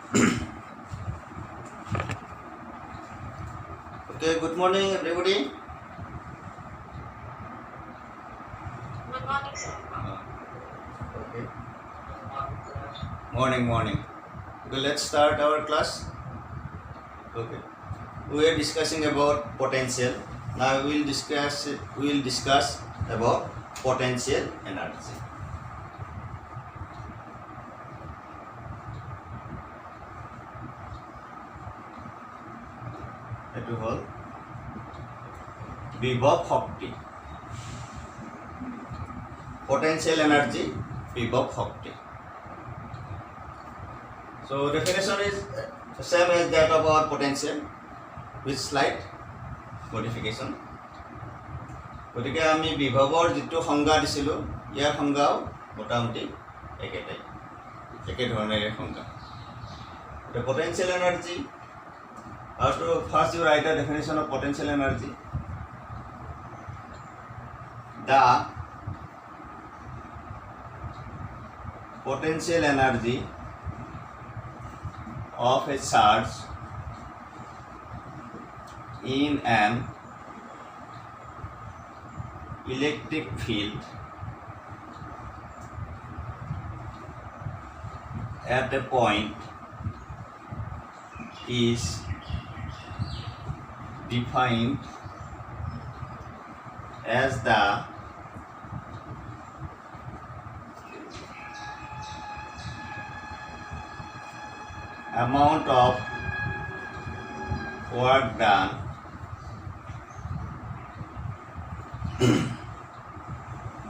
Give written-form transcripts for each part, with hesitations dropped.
Okay, good morning everybody. Good morning, sir. Okay. Morning. Okay, let's start our class. Okay. We are discussing about potential. Now we will discuss about potential energy. এটো হল বিভব শক্তি potential energy বিভব শক্তি. So definition is same as that of our potential with slight modification. গতিকে আমি বিভৱৰ যিটো সংজ্ঞা দিছিলোঁ ইয়াৰ সংজ্ঞাও মোটামুটি একে ধৰণেৰে সংজ্ঞা. The potential energy. So first you write a definition of potential energy. The potential energy of a charge in an electric field at a point is defined as the amount of work done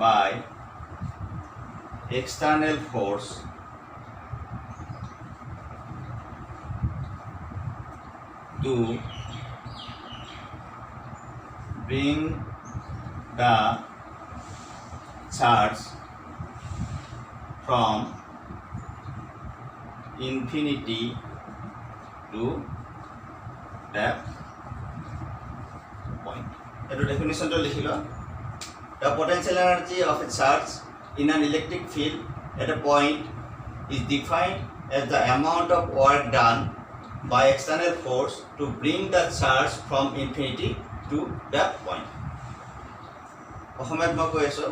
by external force to bring the charge from infinity to that point. The definition to likhi lo. The potential energy of a charge in an electric field at a point is defined as the amount of work done by external force to bring the charge from infinity to that point. অসমীয়াত মই কৈ আছোঁ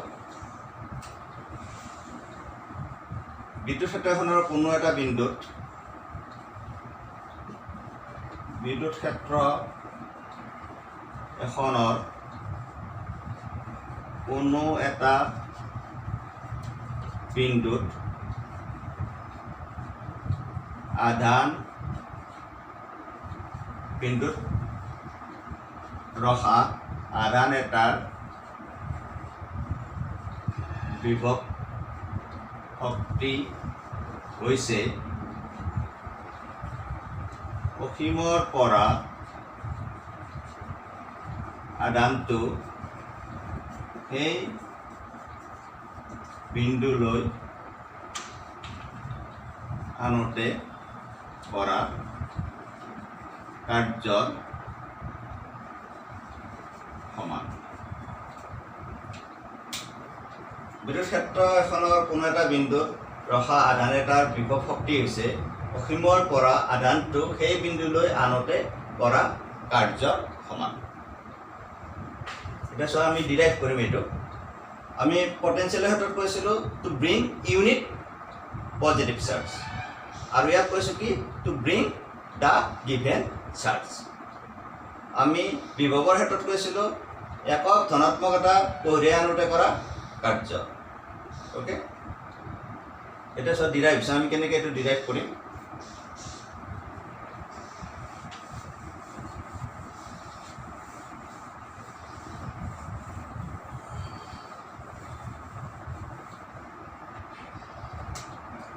বিদ্যুৎ ক্ষেত্ৰ এখনৰ কোনো এটা বিন্দুত বিদ্যুৎ ক্ষেত্ৰ এখনৰ কোনো এটা বিন্দুত আধান বিন্দুত ৰখা আধান এটাৰ বিভৱ শক্তি হৈছে অসীমৰ পৰা আধানটো সেই বিন্দুলৈ আনোতে কৰা কাৰ্যৰ সমান. বিদ্যুৎ ক্ষেত্ৰ এখনৰ কোনো এটা বিন্দুত ৰখা আধান এটাৰ বিভৱ শক্তি হৈছে অসীমৰ পৰা আধানটো সেই বিন্দুলৈ আনোতে কৰা কাৰ্যৰ সমান. এতিয়া চোৱা আমি ডিৰাইভ কৰিম এইটো. আমি পটেঞ্চিয়েলৰ ক্ষেত্ৰত কৈছিলোঁ two bring unit positive charge আৰু ইয়াত কৈছোঁ কি two bring the given charge. আমি বিভৱৰ ক্ষেত্ৰত কৈছিলোঁ একক ধনাত্মক এটা কঢ়িয়াই আনোতে কৰা কাৰ্য. অ'কে, এতিয়া চোৱা ডিৰাইভ আমি কেনেকৈ এইটো ডিৰাইভ কৰিম.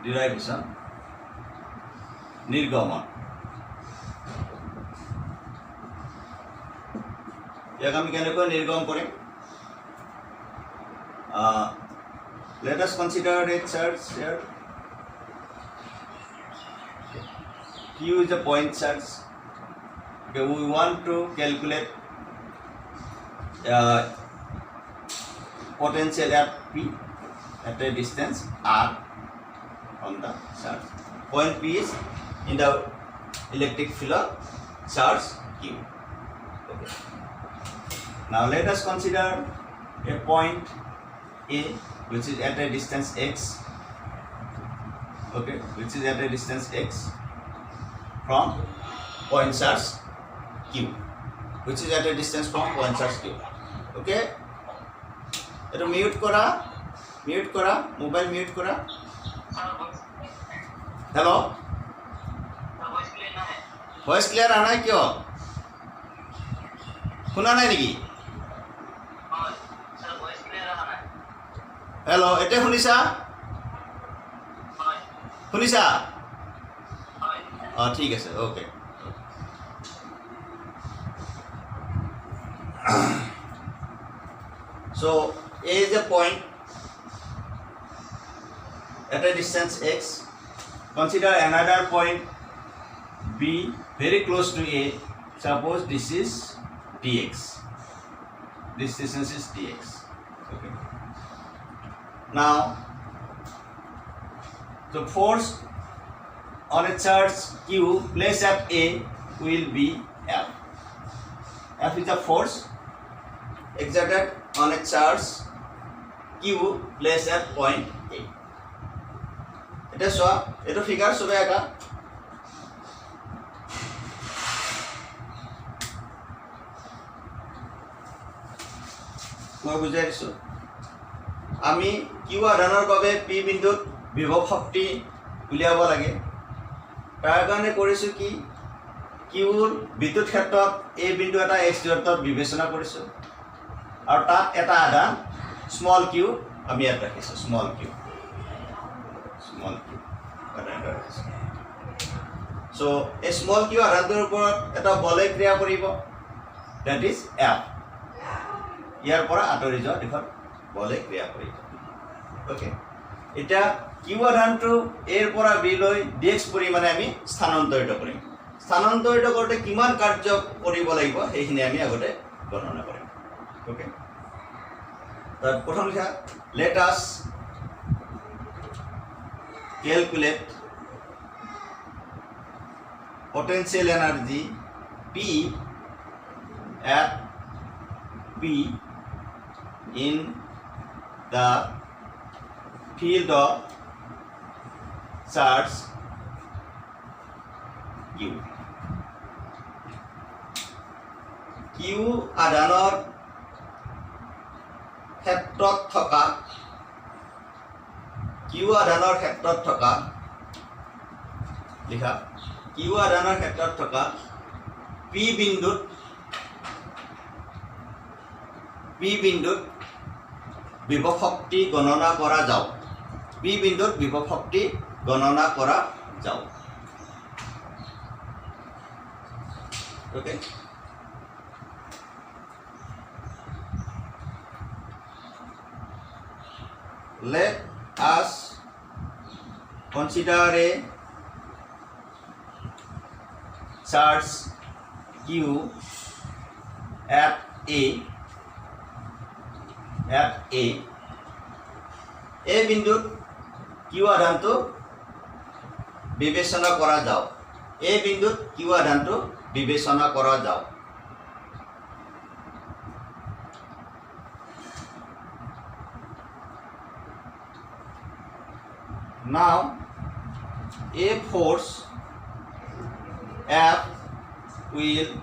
ডিৰাইভেশ্যন নিৰ্গমন. ইয়াক আমি কেনেকৈ নিৰ্গমন কৰিম. Let us consider a charge here. Q is a point charge. Okay, we want to calculate potential at P at a distance R from the charge. Point P is in the electric field charge Q. Okay. Now let us consider a point A which is at a distance x. Okay, which is at a distance x from point charge Q, which is at a distance from point charge Q. Okay, এটা mute করা mobile mute করা hello voice clear আনা কিয় শুনা নাই নেকি hello' এতিয়া শুনিছা অঁ ঠিক আছে okay so A is a point at a distance x. Consider another point B very close to A. Suppose this is dx. This distance is dx. Okay. Now the force on a charge Q placed at A will be F. F is the force exerted on a charge Q placed at point A. এটা চোৱা এইটো figure চবে আঁকা মই বুজাই দিছোঁ আমি Q আধানৰ বাবে পি বিন্দুত বিভৱ শক্তি উলিয়াব লাগে তাৰ কাৰণে কৰিছোঁ কি কিউৰ বিদ্যুৎ ক্ষেত্ৰত এই বিন্দু এটা এক্স দূৰত্বত বিবেচনা কৰিছোঁ আৰু তাত এটা আধান স্মল কিউ আমি ইয়াত ৰাখিছোঁ small q so a small q আধানটোৰ ওপৰত এটা বলে ক্ৰিয়া কৰিব that is f ইয়াৰ পৰা আঁতৰি যোৱা দিশত বলে ক্ৰিয়া কৰিব ওকে এটা q আধানটো এৰ পৰা b লৈ dx পৰিমাণে আমি স্থানান্তৰিত কৰিম স্থানান্তৰিত কৰোঁতে কিমান কাৰ্য কৰিব লাগিব সেইখিনি আমি আগতে গণনা কৰিম ওকে তাৰ প্ৰথম লিখা let us calculate potential energy P at P in the field of charge Q. Q আধানৰ ক্ষেত্ৰত থকা কিউ আধানৰ ক্ষেত্ৰত থকা লিখা কিউ আধানৰ ক্ষেত্ৰত থকা পি বিন্দুত বিভৱ শক্তি গণনা কৰা যাওক পি বিন্দুত বিভৱ শক্তি গণনা কৰা যাওক ওকে let us consider a charge Q at A বিন্দুত Q আধানটো বিবেচনা কৰা যাওক A বিন্দুত Q আধানটো বিবেচনা কৰা যাওক now a force F will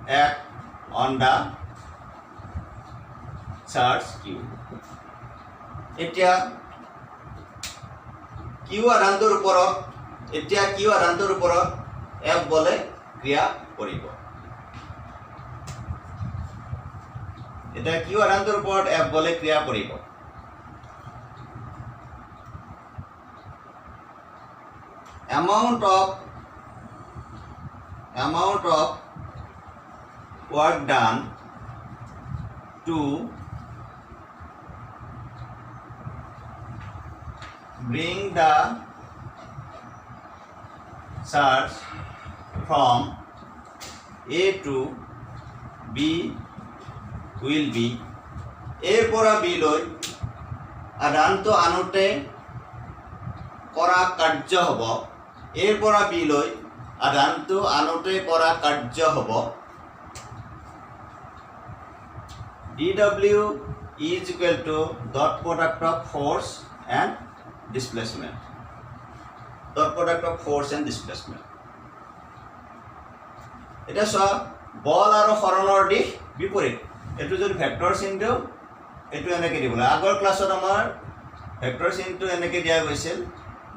act on the charge Q. এতিয়া Q আধানটোৰ ওপৰত F বলে ক্ৰিয়া কৰিব এতিয়া Q আধানটোৰ ওপৰত F বলে ক্ৰিয়া কৰিব amount of work done to bring the charge from A to B will be A পৰা B লৈ আধানটো আনোতে কৰা কাৰ্য হ'ব এৰ পৰা বি লৈ আধানটো আনতে কৰা কাৰ্য হ'ব dw is equal to dot product of force and displacement. Dot product of force and displacement. এটা চোৱা বল আৰু সৰণৰ দিশ বিপৰীত এটো যদি ভেক্টৰ চিন দিও এটো এনেকৈ দিব লাগে আগৰ ক্লাছত আমাৰ ভেক্টৰ চিনটো এনেকৈ দিয়া গৈছিল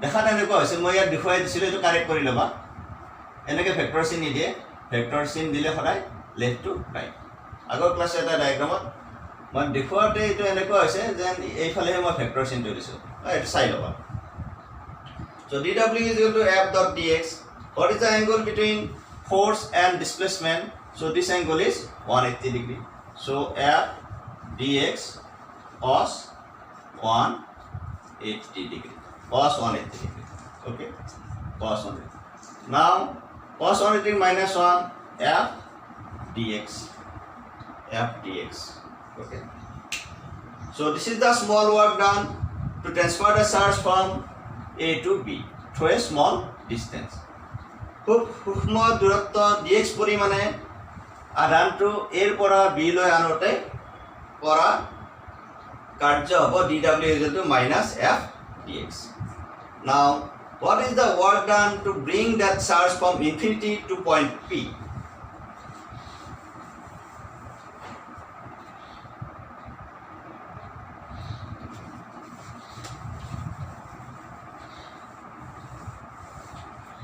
দেখা এনেকুৱা হৈছিল মই ইয়াত দেখুৱাই দিছিলোঁ এটো কাৰেক্ট কৰি ল'বা এনেকৈ ভেক্টৰ চিন নিদিয়ে ভেক্টৰ চিন দিলে সদায় লেফট টু ৰাইট আগৰ ক্লাছত এটা ডায়াগ্ৰামত মই দেখুৱাতে এটো এনেকুৱা হৈছে যেন এইফালেহে মই ভেক্টৰ চিনটো দিছোঁ এটো চাই ল'বা so dw is equal to f dot dx what is the angle between force and displacement so this angle is 180 degree so f dx cos 180 degree cos 180 degree okay cos 180 now cos 180 minus 1 f dx okay so this is the small work done to transfer the charge from a to b through a small distance খুব সূক্ষ্ম দূৰত্ব dx পৰিমাণে আধানটো এৰ পৰা b লৈ আনোতে কৰা কাৰ্য হ'ব dw is equal to minus f dx now what is the work done to bring that charge from infinity to point p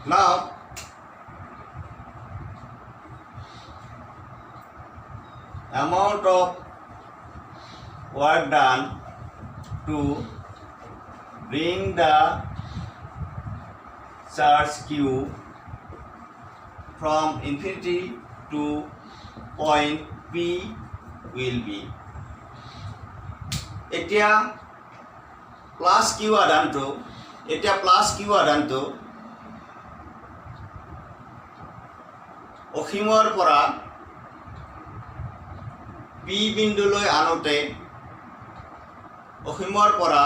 now amount of work done to bring the charge q from infinity to point p will be এতিয়া plus q আধানটো এতিয়া plus q আধানটো অসীমৰ পৰা p বিন্দুলৈ আনোতে অসীমৰ পৰা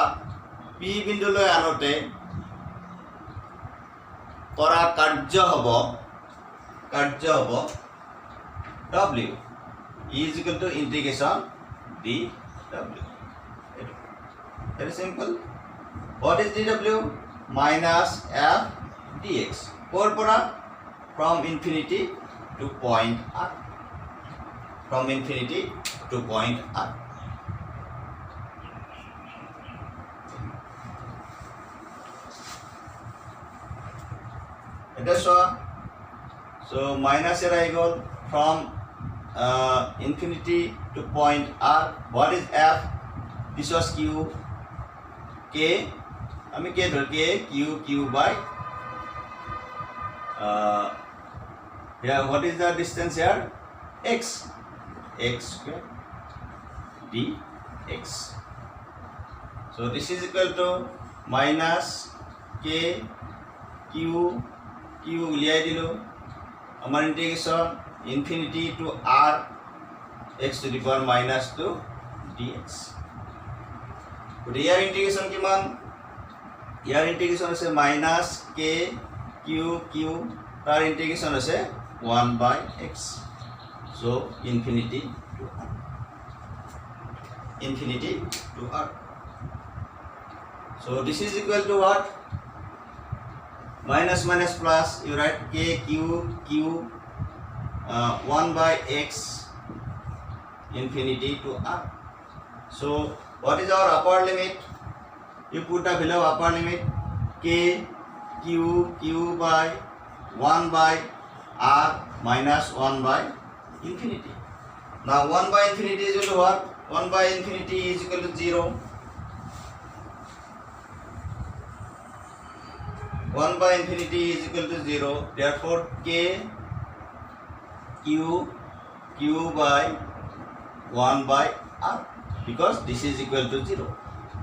p বিন্দুলৈ আনোতে কৰা কাৰ্য হ'ব w is equal to integration dw very simple what is dw minus f dx কৰ পৰা from infinity to point r from infinity to point r so minus here I go from infinity to point r what is f this was q k I mean k q by here what is the distance here x square dx so this is equal to minus k q উলিয়াই দিলো আমাৰ integration infinity to r x to the power minus 2 dx ইয়াৰ integration কিমান ইয়াৰ ইন্টিগ্ৰেশন আছে minus k q তাৰ ইন্টিগ্ৰেশন আছে 1 by x so infinity to r so this is equal to what minus plus you write k q 1 by x infinity to r so what is our upper limit you put the below upper limit k q by 1 by r minus 1 by infinity now 1 by infinity is equal to what 1 by infinity is equal to 0 1 by infinity is equal to 0 therefore k q by 1 by r because this is equal to 0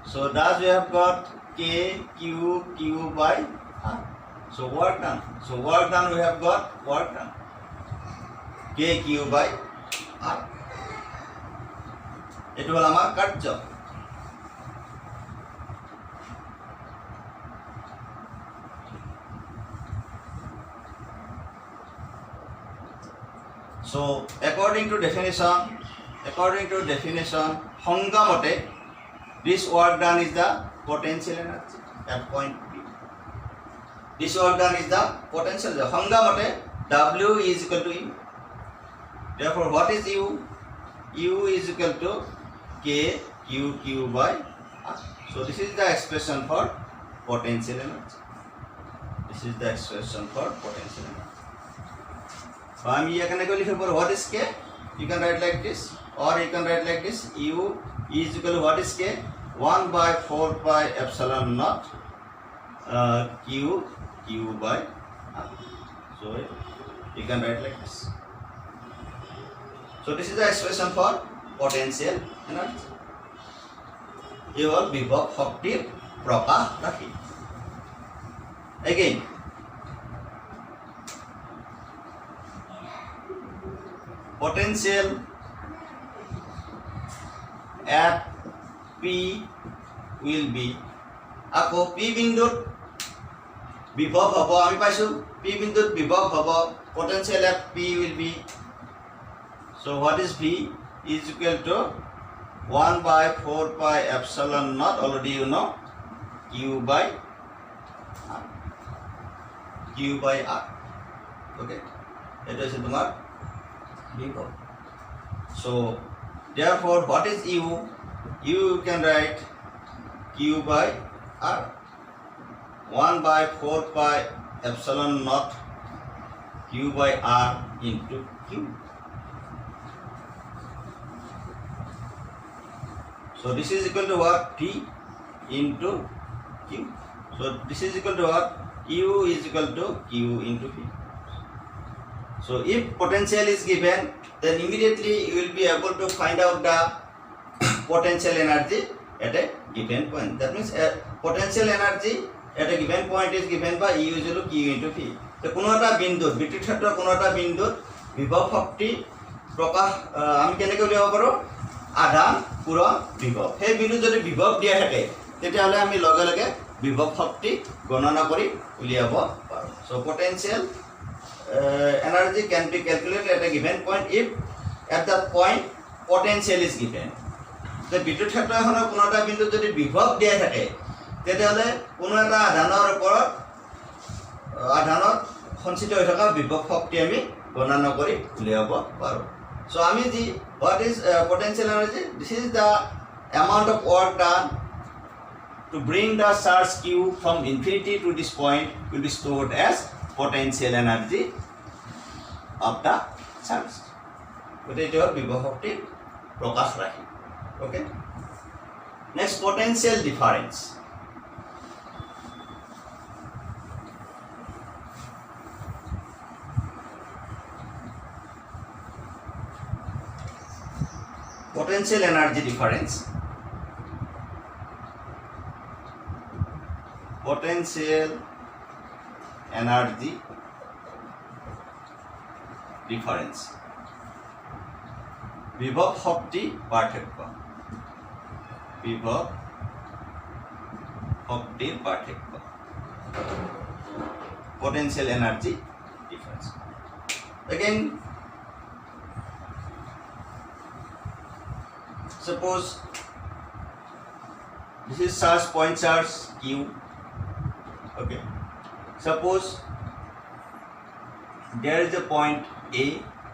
so thus we have got k q by r so work done we have got work done k q by r it will amar কার্য So according to definition, সংজ্ঞামতে this work done is the potential energy at point P. This work done is the potential energy. সংজ্ঞামতে W is equal to U. Therefore, what is U? U is equal to K Q by R. So this is the expression for potential energy. This is the expression for potential energy. So I am here can I go for what is K? You can write like this, or you can write like this. U is equal to what is K? 1 by 4 pi epsilon naught Q by R. So you can write like this. So this is the expression for potential energy. Eval bibhav shaktir prakash rakhi. Again, potential at P will be ako P bindut bibhav hobo ami paisu P bindut bibhav hobo potential at P will be, so what is P is equal to 1 by 4 pi epsilon naught, already you know, Q by R. Okay, it is tomar bibhav. So therefore, what is U? U can write Q by R. 1 by 4 pi epsilon naught Q by R into Q. So this is equal to what? P into Q. So this is equal to what? U is equal to Q into P. So if potential is given, then immediately you will be able to find out the potential energy at a given point. That means potential energy at a given point is given by U is equal to Q into P. So কোনো এটা বিন্দুত বিদ্যুৎ ক্ষেত্ৰৰ কোনো এটা বিন্দুত বিভৱ শক্তি প্ৰকাশ আমি কেনেকৈ উলিয়াব পাৰোঁ? আধান পূৰণ বিভৱ। সেই বিন্দুত যদি বিভৱ দিয়া থাকে তেতিয়াহ'লে আমি লগে লগে বিভৱ শক্তি গণনা কৰি উলিয়াব পাৰোঁ। So potential energy can be calculated at a given point if at that point potential is given. The বিদ্যুৎ ক্ষেত্ৰ এখনৰ কোনো এটা বিন্দুত যদি বিভৱ দিয়া থাকে তেতিয়াহ'লে কোনো এটা আধানৰ ওপৰত আধানত সঞ্চিত হৈ থকা বিভৱ শক্তি আমি গণনা কৰি উলিয়াব পাৰোঁ। So আমি যি what is potential energy? This is the amount of work done to bring the charge Q from infinity to this point will be stored as potential energy of the charge. It is বিভৱ শক্তি প্ৰকাশ ৰাখি। Okay. Next, potential difference. Potential energy difference. Potential energy difference. বিভৱ শক্তি পাৰ্থক্য। বিভৱ শক্তিৰ পাৰ্থক্য। Potential energy difference. Again, suppose this is charge, point charge Q. Okay. Suppose there is a point A,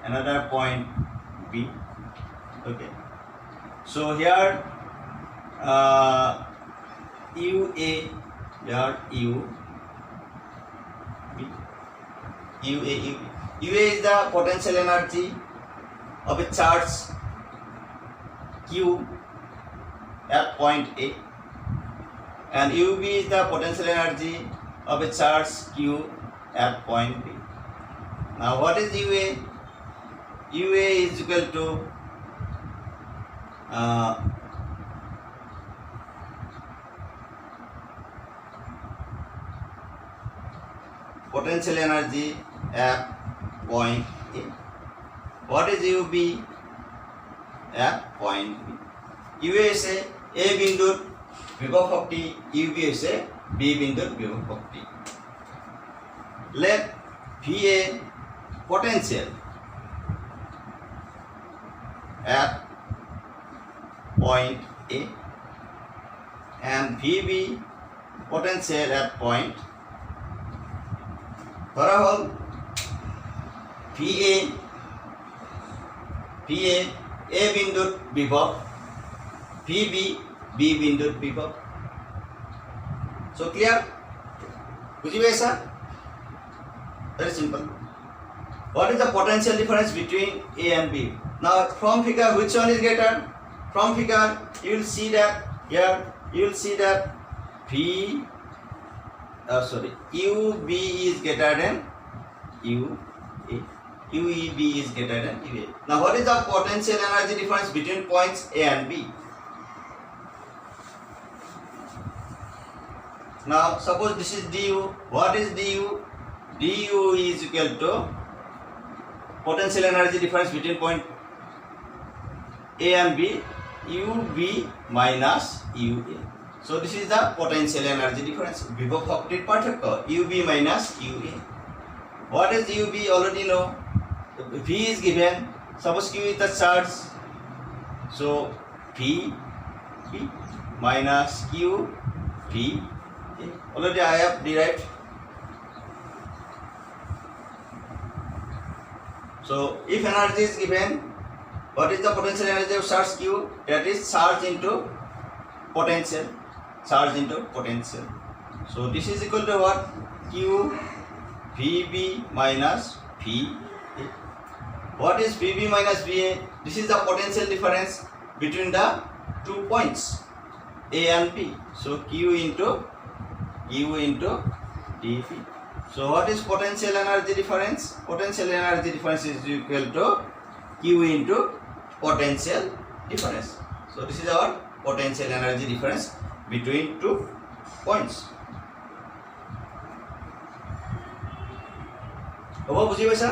another point B. Okay. So here UA, here UA is the potential energy of a charge Q at point A, and UB is the potential energy of a charge Q at point B. Now what is UA? UA is equal to potential energy at point A. What is UB at point B? UA is A বিন্দুত বিভৱ শক্তি, UB is B বিন্দুত বিভৱ শক্তি। Let VA potential at point A and VB potential at point ধরা হল VA A বিন্দুত বিভব, VB B বিন্দুত বিভব। So clear? বুঝি পাইছা? Very simple. What is the potential difference between A and B? Now from figure, which one is greater? From figure you will see that here you will see that UB is greater than UA. UEB is greater than UA. Now what is the potential energy difference between points A and B? Now suppose this is DU. What is DU? DU is equal to potential energy difference between point A and B, UB minus UA. So this is the potential energy difference. বিভব শক্তির পার্থক্য UB minus UA. What is UB? Already know. V is given. Suppose Q is the charge. So V minus Q V. Already I have derived. So if energy is given, what is the potential energy of charge Q? That is charge into potential. Charge into potential. So this is equal to what? Q VB minus VA. What is VB minus VA? This is the potential difference between the 2 points A and B. So Q into dV. So what is potential energy difference? Potential energy difference is equal to Q into potential difference. So this is our potential energy difference between 2 points. হ'ব বুজি পাইছা?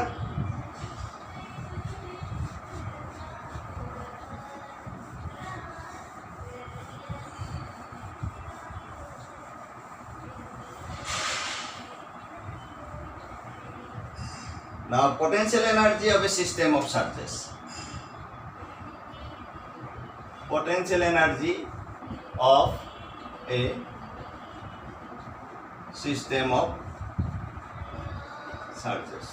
Now potential energy of a system of charges. Potential energy of a system of charges.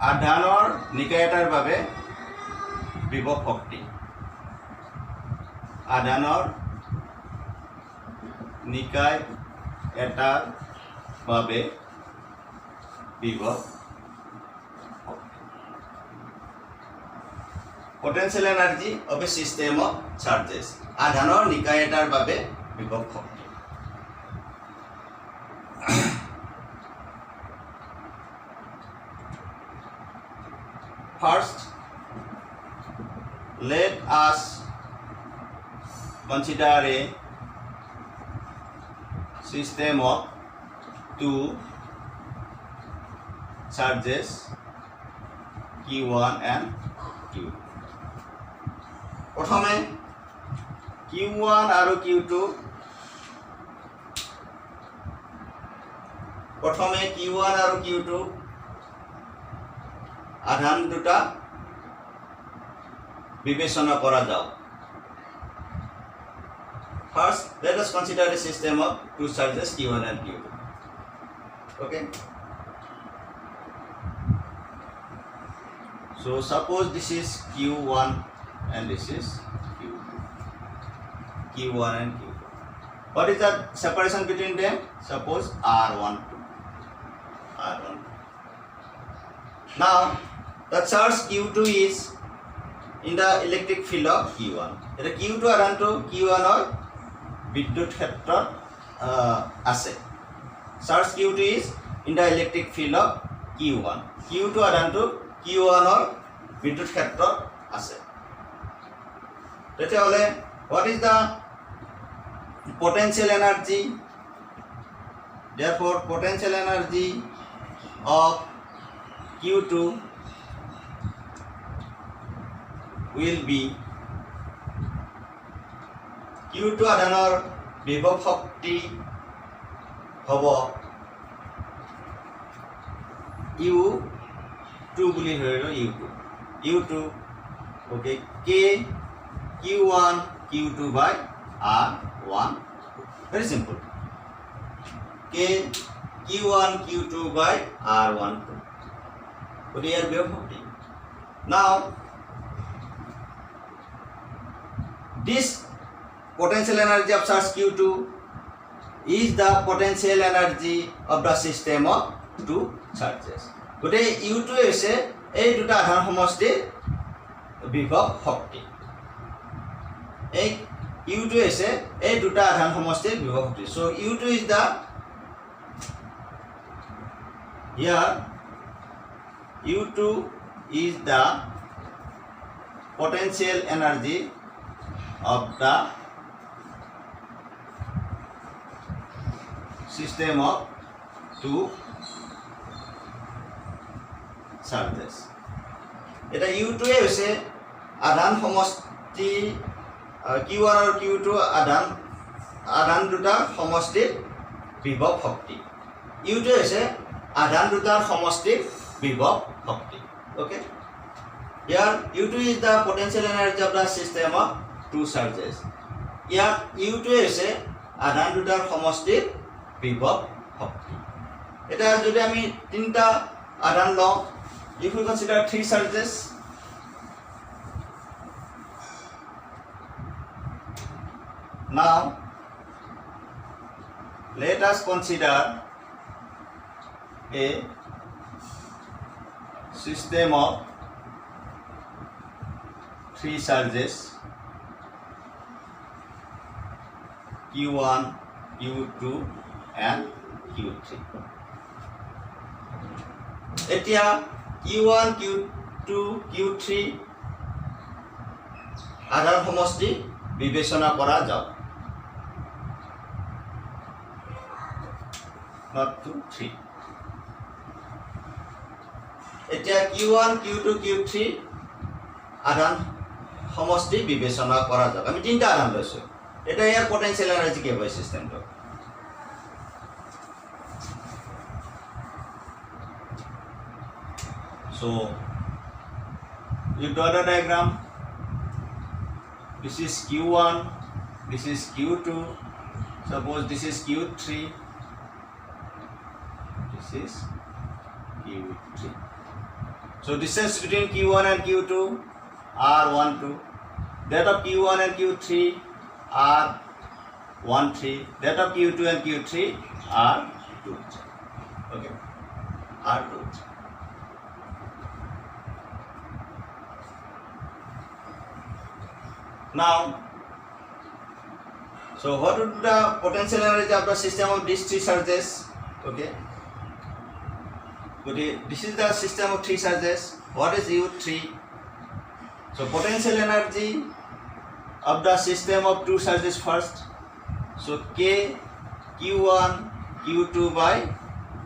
আধানৰ নিকায়তাৰ বাবে বিভব শক্তি। আধানৰ নিকায় এটাৰ বাবে বিভব শক্তি। Potential energy of a system of charges. আধানৰ নিকায় এটাৰ বাবে বিভব শক্তি। First, let us consider a system of 2 charges Q1 and Q2. প্রথমে Q1 আৰু Q2 আধান দুটা বিবেচনা কৰা যাওক। First, let us consider the system of 2 charges Q1 and Q2. Okay. So suppose this is Q1 and this is Q2. Q1 and Q2. What is the separation between them? Suppose R12. Now the charge Q2 is in the electric field of Q1. এটা Q2 আধানটো Q1 ৰ বিদ্যুৎ ক্ষেত্ৰত আছে। Charge Q2 is in the electric field of Q1. Q2 আধানটো Q1 ৰ বিদ্যুৎ ক্ষেত্ৰত আছে। তেতিয়াহ'লে what is the potential energy? Therefore potential energy of Q2 will be Q Q2 আধানৰ বিভৱ শক্তি হ'ব U2 বুলি ধৰিলো U2 okay K Q1 Q2 by R1 very simple K Q1 Q2 by R1 okay here Vibhav Shakti now this potential energy of charge Q2 is the potential energy of the system of two charges. Today U2 is a দুটা আধান সমষ্টিৰ বিভৱ শক্তি U2 is a দুটা আধান সমষ্টিৰ বিভৱ শক্তি so U2 is the here U2 is the potential energy of the system of two charges. এটা U2 এ হৈছে আধান সমষ্টি Q1 আৰু Q2 আধান দুটা সমষ্টিৰ বিভৱ শক্তি U2 হৈছে আধান দুটাৰ সমষ্টিৰ বিভৱ শক্তি okay here U2 is the potential energy of the system of two charges here U2 হৈছে আধান দুটাৰ সমষ্টিৰ বিভৱ শক্তি এটা যদি আমি তিনটা আধান লওঁ if we consider three charges now let us consider a system of three charges Q1 Q2 and Q3 এতিয়া Q1 Q2 Q3 আধান সমষ্টি বিবেচনা কৰা যাওক not 2 3 এতিয়া Q1 Q2 Q3 আধান সমষ্টি বিবেচনা কৰা যাওক আমি তিনটা আধান লৈছো এটা ইয়াৰ পটেনশিয়াল এনার্জি কি হয় সিস্টেমটো so you draw the diagram this is Q1 this is Q2 suppose this is Q3 this is Q3 so distance between Q1 and Q2 are 1 2 that of Q1 and Q3 are 1 3 that of Q2 and Q3 are 2 3 okay are 2 3 now so what would be the potential energy of the system of these three charges okay this is the system of three charges what is U3 so potential energy of the system of two charges first so K Q1 Q2 by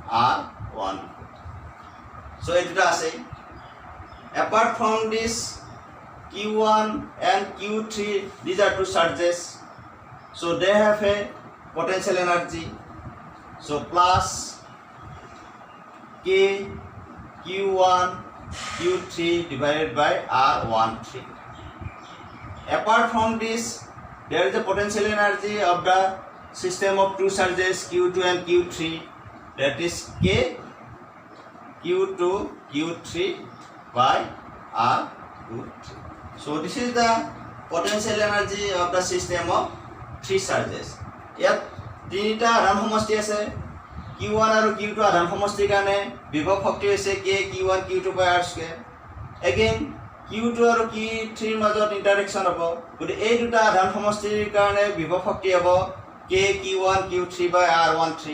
R1 so it is apart from this Q1 and Q3 these are two charges so they have a potential energy so plus K Q1 Q3 divided by R13 apart from this there is a potential energy of the system of two charges Q2 and Q3 that is K Q2 Q3 by R23 so this is the potential energy of the system of three charges ইয়াত তিনিটা আধান সমষ্টি আছে Q1 আৰু Q2 আধান সমষ্টিৰ কাৰণে বিভৱ শক্তি হৈছে K Q1 Q2 by R square again Q2 আৰু Q3 ৰ মাজত ইন্টাৰেকশন হ'ব গতি এই দুটা আধান সমষ্টিৰ কাৰণে বিভৱ শক্তি হ'ব K Q1 Q3 by R13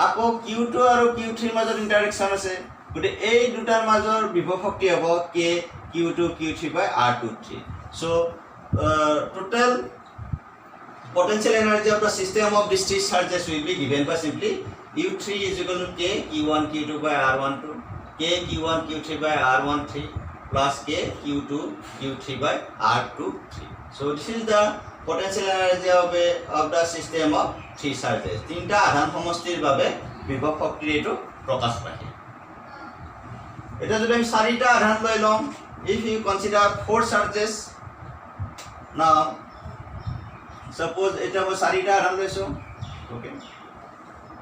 আকৌ Q2 আৰু Q3 ৰ মাজত ইন্টাৰেকশন আছে গতি এই দুটাৰ মাজৰ বিভৱ শক্তি হ'ব K Q2 Q3 by R23 so total potential energy of the system of these three charges will be given by simply U3 is equal to K Q1 Q2 by R12 K Q1 Q3 by R13 plus K Q2 Q3 by R23 so this is the potential energy of the system of three charges. তিনটা আধান সমষ্টিৰ বাবে বিভব শক্তিৰ এইটো প্ৰকাশ পায়। এটা যদি আমি চাৰিটা আধান লৈ লওঁ, if you consider four charges, now suppose এটা মই চাৰিটা আধান লৈছো, okay,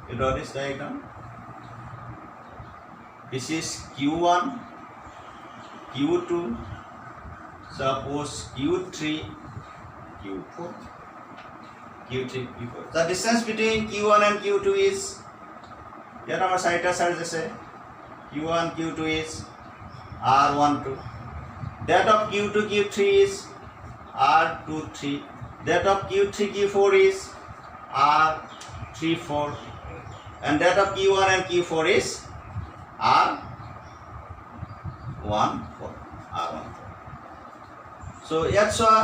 you draw this diagram. This is Q1, Q2, suppose Q3, Q4, Q3, Q4. The distance between Q1 and Q2 is, here our charges আছে, Q1, Q2 is R12. That of Q2, Q3 is R23. That of Q3, Q4 is R34. And that of Q1 and Q4 is R14. So ইয়াত চোৱা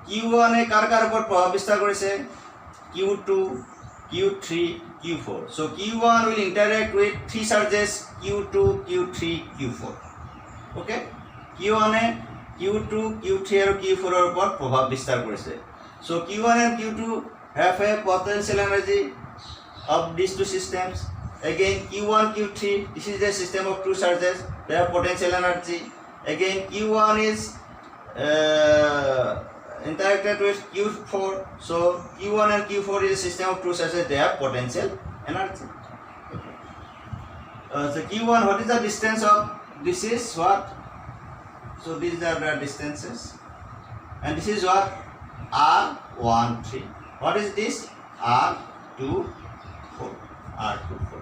Q1 এ কাৰ ওপৰত প্ৰভাৱ বিস্তাৰ কৰিছে, Q2, Q3, Q4. So Q1 will interact with three charges Q2, Q3, Q4. Okay, Q1 A Q2, Q3 আৰু Q4 এর ওপৰত প্ৰভাৱ বিস্তাৰ কৰিছে. So Q1 and Q2 have a potential energy of these two systems. Again Q1, Q3, this is the system of two charges, they have potential energy. Again Q1 is interacted with Q4, so Q1 and Q4 is a system of two charges, they have potential energy. Okay. So Q1, what is the distance of this is what? So these are the distances, and this is what? R13. What is this? R24. R24.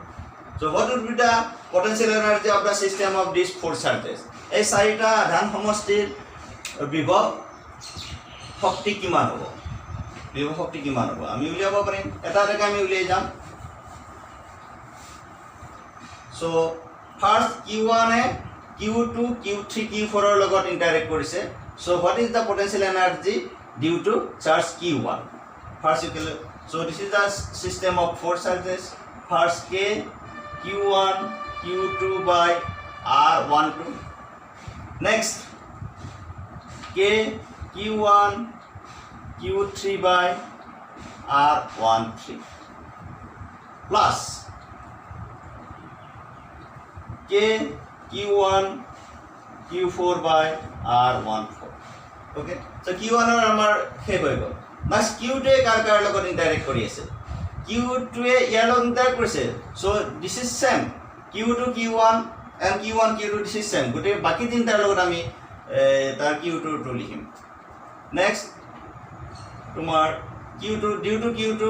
So what would be the potential energy of the system of these four charges? এই চাৰিটা আধান সমষ্টিৰ বিভব শক্তি কিমান হ'ব? বিভব শক্তি কিমান হ'ব আমি উলিয়াব পাৰিম, এটা এটাকে আমি উলিয়াই যাম। So first Q1 এ Q2, Q3, Q4 এর লগত ইন্টারেক্ট কৰিছে। So what is the potential energy due to charge Q1? First you can, so this is the system of four charges. First K Q1 Q2 by R12. Next K Q1 Q3 by R13 plus K Q1 Q4 by R14. Okay, so Q1 or our শেষ হৈ গ'ল। Next Q2 কাৰ লগত interact কৰি আছে, Q2 ইয়াৰ লগত interact কৰিছে। So this is same, Q2 Q1 and Q1 Q2 this is same, গোটেই বাকি তিনটাৰ লগত আমি তাৰ Q2 টো লিখিম। Next তোমাৰ Q2 due to Q2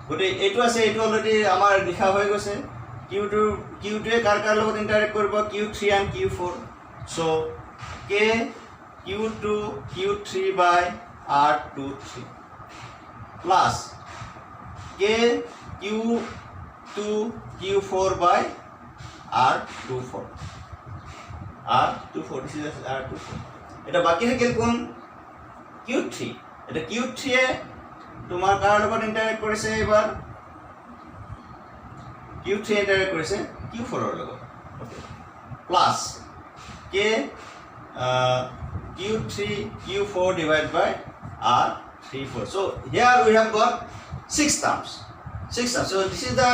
গোটেই এইটো আছে, এইটো অলৰেডি আমাৰ লিখা হৈ গৈছে। Q2 এ কাৰ লগত ইন্টাৰেক্ট কৰিব, Q3 and Q4. So K Q2 Q3 by R23 plus K Q2 Q4 by R24. R24, this is R24. এটা বাকি থাকিল কোন, Q3. এটা Q3 এ তোমাৰ কাৰ লগত ইন্টাৰেক্ট কৰিছে, এবাৰ Q3 ইন্টারেক্ট করেছে Q4 এর লগত, ওকে, plus K Q3 Q4 divided by R34. So here we have got six terms. So this is the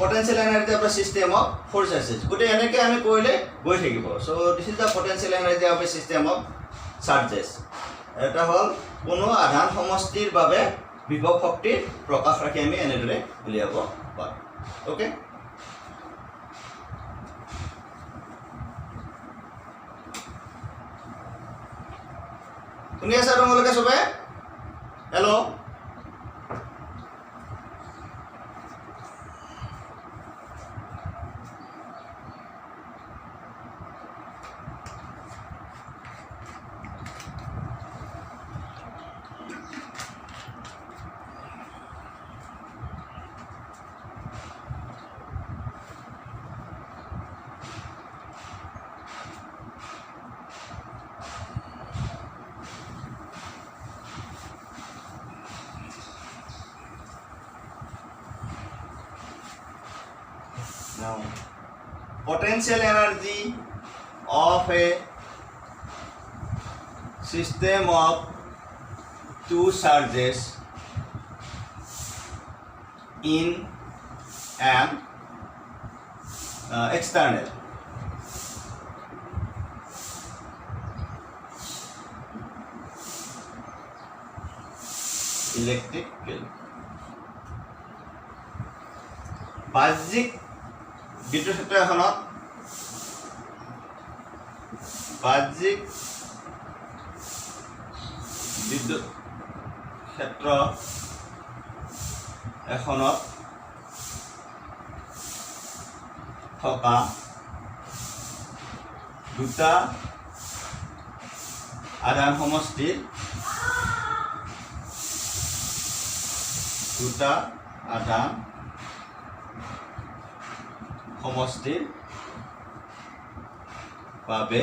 potential energy of the system of four charges. গোটে এনেকে আমি কইলে গৈ থাকিব। So this is the potential energy of a system of charges. এটা হল কোনো আধান সমষ্টিৰ বাবে বিভব শক্তিৰ প্ৰকাশ ৰাখি আমি এনেদৰে উলিয়াব পাৰোঁ। ওকে, শুনি আছে তোমালোকে সবে? Hello', now potential energy of a system of two charges in an external electric field. বাহ্যিক বিদ্যুৎ ক্ষেত্র এখনত বাহ্যিক বিদ্যুৎ ক্ষেত্র এখনত থকা দুটা আধান সমষ্টিৰ দুটা আধান সমষ্টিৰ বাবে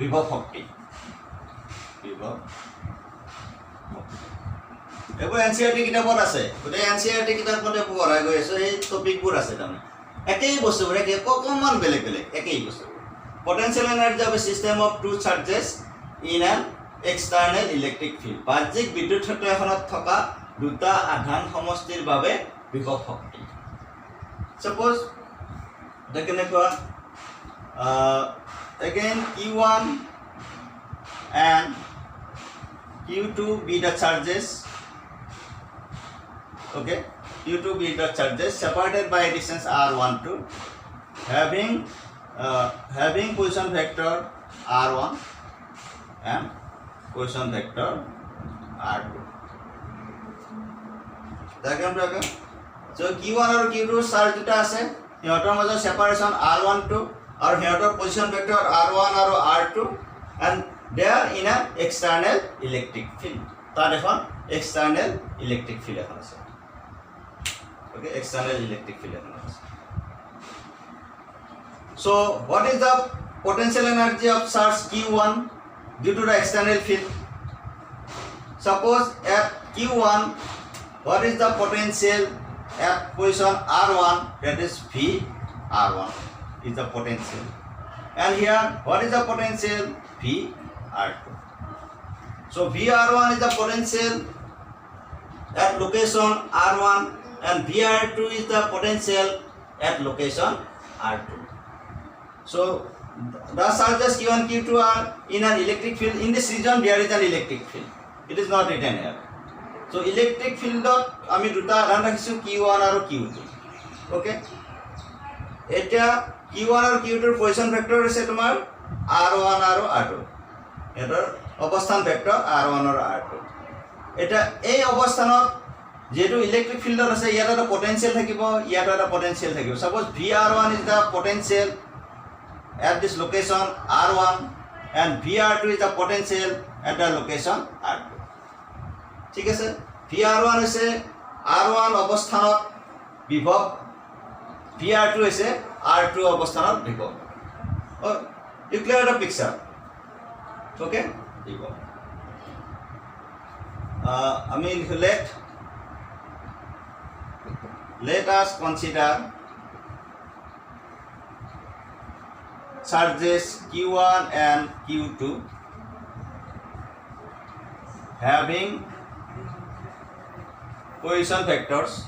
বিভৱ শক্তি এইবোৰ NCERT কিতাপত আছে গোটেই NCERT কিতাপতে পঢ়াই গৈ আছো এই টপিকবোৰ আছে তাৰমানে একেই বস্তুবোৰ অকণমান বেলেগ বেলেগ একেই বস্তুবোৰ potential energy of a system of two charges in an external electric field বাহ্যিক বিদ্যুৎ ক্ষেত্র এখনত থকা দুটা আধান সমষ্টিৰ বাবে বিভৱ শক্তি suppose the কেনেকুৱা again Q1 and Q2 be the charges okay Q2 be the charges separated by a distance R12 having position vector R1 and position vector R2 diagram so Q1 और Q2 চাৰ্জ দুটা আছে সিহঁতৰ মাজত সেপাৰেশন R12 আৰু সিহঁতৰ position vector R1 আৰু R2 and they are in an external electric field তাত এখন external electric field এখন আছে okay external electric field এখন আছে so what is the potential energy of charge Q1 due to the external field suppose at Q1 what is the potential at position R1 that is V R1 is the potential and here what is the potential V R2 so V R1 is the potential at location R1 and V R2 is the potential at location R2 so the charges Q1 Q2 are in an electric field in this region there is an electric field it is not written here so electric field আমি দুটা আধান ৰাখিছো Q1 আৰু Q2 ওকে এটা Q1 আৰু Q2 ৰ position vector আছে তোমাৰ R1 আৰু R2 এটাৰ অবস্থান ভেক্টৰ R1 আৰু R2 এটা এই অবস্থানত যেটো ইলেক্ট্ৰিক ফিল্ডত আছে ইয়াত এটা পটেনশিয়াল থাকিব ইয়াত এটা পটেনশিয়াল থাকিব suppose VR1 is the potential at this location R1 and VR2 is the potential at the location R2 ঠিক আছে VR1 আছে R1 অবস্থানত বিভব VR2 আছে R2 অবস্থানত বিভব you clear the picture okay বিভব I mean let us consider charges Q1 and Q2 having position vectors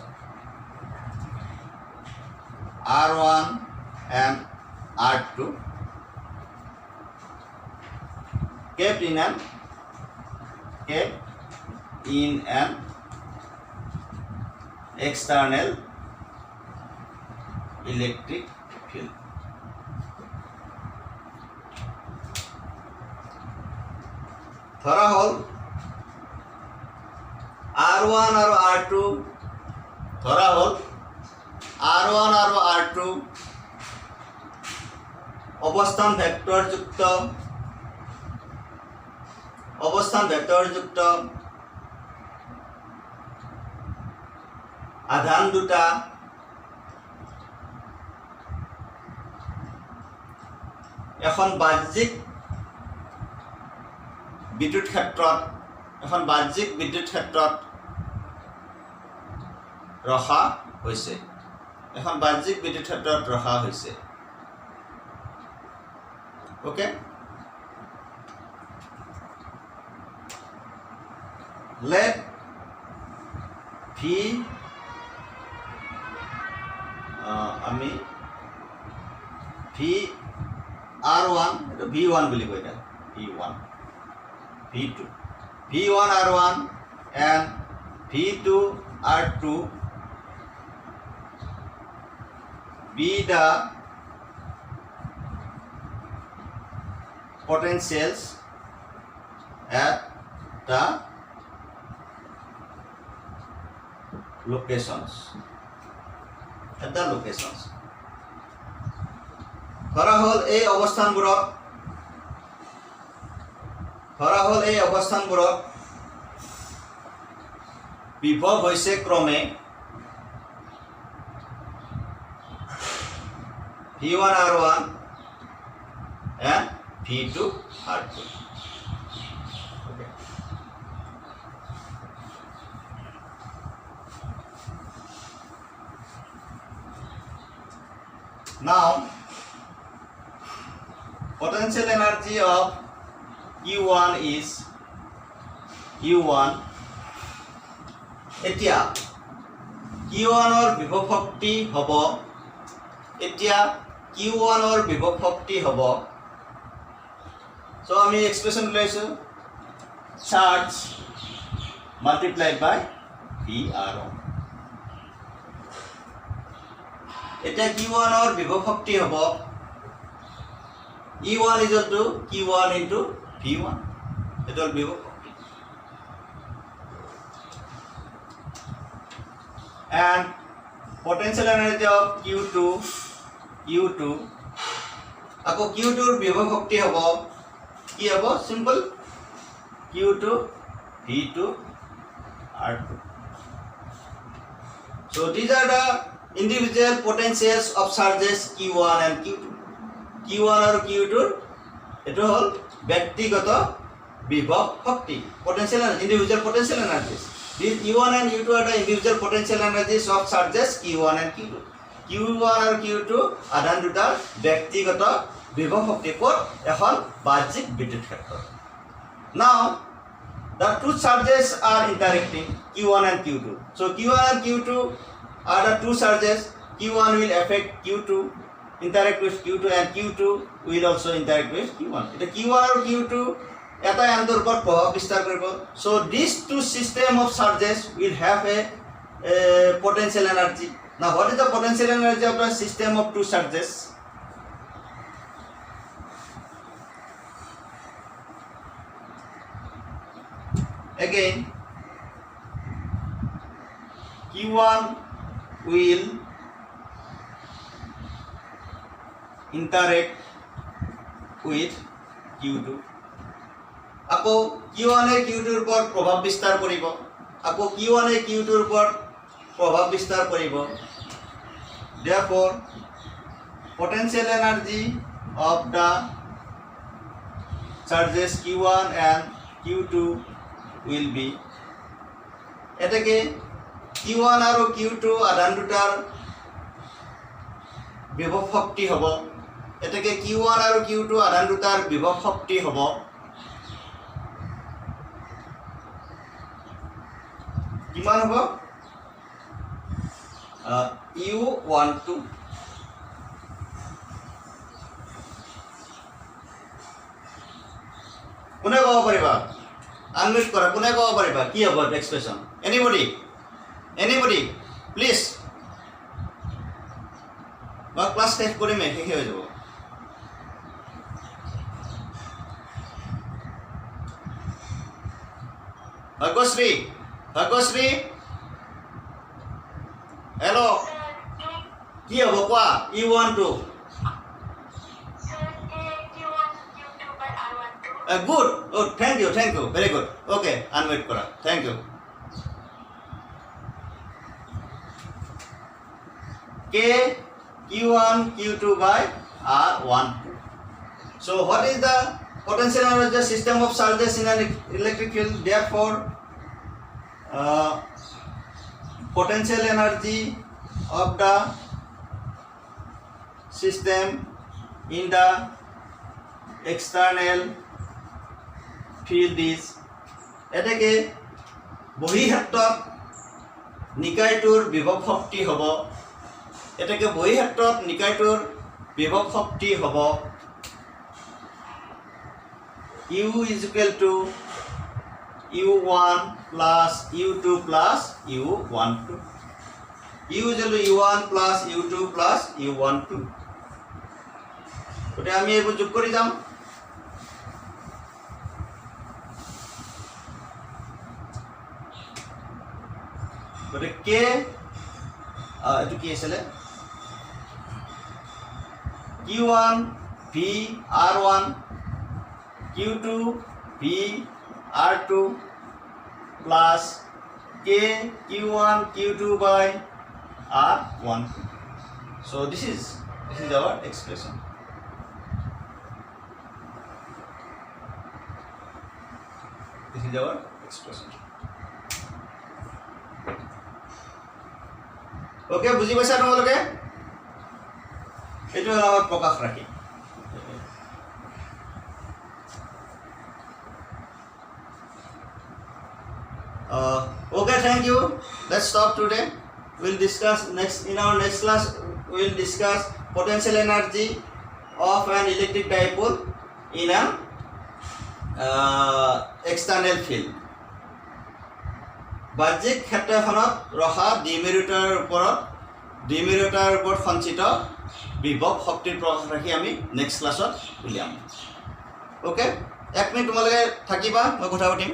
R1 and R2 kept in an external electric field ধৰা হল R1 আৰু R2 ধৰা হল R1 আৰু R2 অবস্থান vector যুক্ত আধান দুটা এখন বাহ্যিক বিদ্যুৎ ক্ষেত্ৰত ৰখা হৈছে ওকে let V আমি R1 এটা V1 বুলি কয় এটা V1 V2 V1 R1 and V2 R2 be the potentials at the locations. ধৰা হ'ল এই অৱস্থানবোৰত বিভৱ হৈছে ক্ৰমে V1 R1 and V2 R2. Okay. Now, potential energy of Q1 is Q1. এতিয়া Q1 ৰ বিভৱ শক্তি হ'ব Q1 ৰ বিভৱ শক্তি হ'ব so আমি এক্সপ্ৰেছন লৈছো চাৰ্জ মাল্টিপ্লাইড বাই VR1 এতিয়া Q1 ৰ বিভৱ শক্তি হ'ব E1 is equal to Q1 into V1 এটা হ'ল বিভৱ শক্তি and potential energy of Q2 আকৌ Q2 ৰ বিভৱ শক্তি হ'ব কি হ'ব simple Q2 V2 R2 so these are the individual potentials of charges Q1 and Q2 Q1 और Q2 এটা হল ব্যক্তিগত বিভব শক্তি potential individual potential energies these Q1 and Q2 are the individual potential energies of charges Q1 and Q2 Q1 और Q2 আধান দুটাৰ ব্যক্তিগত বিভব শক্তি পৰ এখন বাহ্যিক বিদ্যুৎ ক্ষেত্ৰ now the two charges are interacting Q1 and Q2 so Q1 and Q2 are the two charges Q1 will affect Q2 interact with Q2 and Q2 will also interact with Q1 এটা Q1 আৰু Q2 এটা আনটোৰ ওপৰত প্ৰভাৱ বিস্তাৰ কৰিব so these two system of charges will have a potential energy now what is the potential energy of the system of two charges again Q1 will interact with Q2 আকৌ Q1 এ Q2 ৰ ওপৰত প্ৰভাৱ বিস্তাৰ কৰিব আকৌ Q1 এ Q2 ৰ ওপৰত প্ৰভাৱ বিস্তাৰ কৰিব therefore potential energy of the charges Q1 and Q2 will be এটাকে Q1 আৰু Q2 আধান দুটাৰ বিভব শক্তি হ'ব এটাকে Q1 আৰু Q2 আধান দুটাৰ বিভব শক্তি হ'ব কিমান হ'ব U12 কোনে ক'ব পাৰিবা আনমিউট কৰা কোনে ক'ব পাৰিবা কি হ'ব এক্সপ্ৰেছন anybody please বা ক্লাস শেষ কৰি শেষ হৈ যাব ভাগ্যশ্ৰী হেল্ল' কি হ'ব কোৱা U12 good oh thank you very good okay unmute kora thank you K Q1 Q2 by R12 so what is the potential energy system of charges in an electric field therefore potential energy of the system in the external field is এটাকে বহী ক্ষেত্ৰত নিকায়টোৰ বিভৱ শক্তি হ'ব এটাকে বহী ক্ষেত্ৰত নিকায়টোৰ বিভৱ শক্তি হ'ব U is equal to U1 plus U2 plus U12. U is equal to U1 plus U2 plus U12. গতিকে আমি এইবোৰ যোগ কৰি যাম গতিকে কে এইটো কি আছিলে Q1 V R1 Q2 V R2 plus K Q1 Q2 by R1. So this is our expression. This is our expression. Okay, বুজি পাইছা তোমালোকে এইটো আমাৰ প্ৰকাশ ৰাখি okay, thank you. Let's stop today. We'll discuss in our next class. We'll discuss potential energy of an electric dipole in an external field. বাহ্যিক ক্ষেত্ৰ এখনত ৰখা দ্বিমেৰুতাৰ ওপৰত সঞ্চিত বিভৱ শক্তিৰ প্ৰকাশ ৰাখি আমি নেক্সট ক্লাছত উলিয়াম। অ'কে, 1 মিনিট তোমালোকে থাকিবা, মই কথা পাতিম।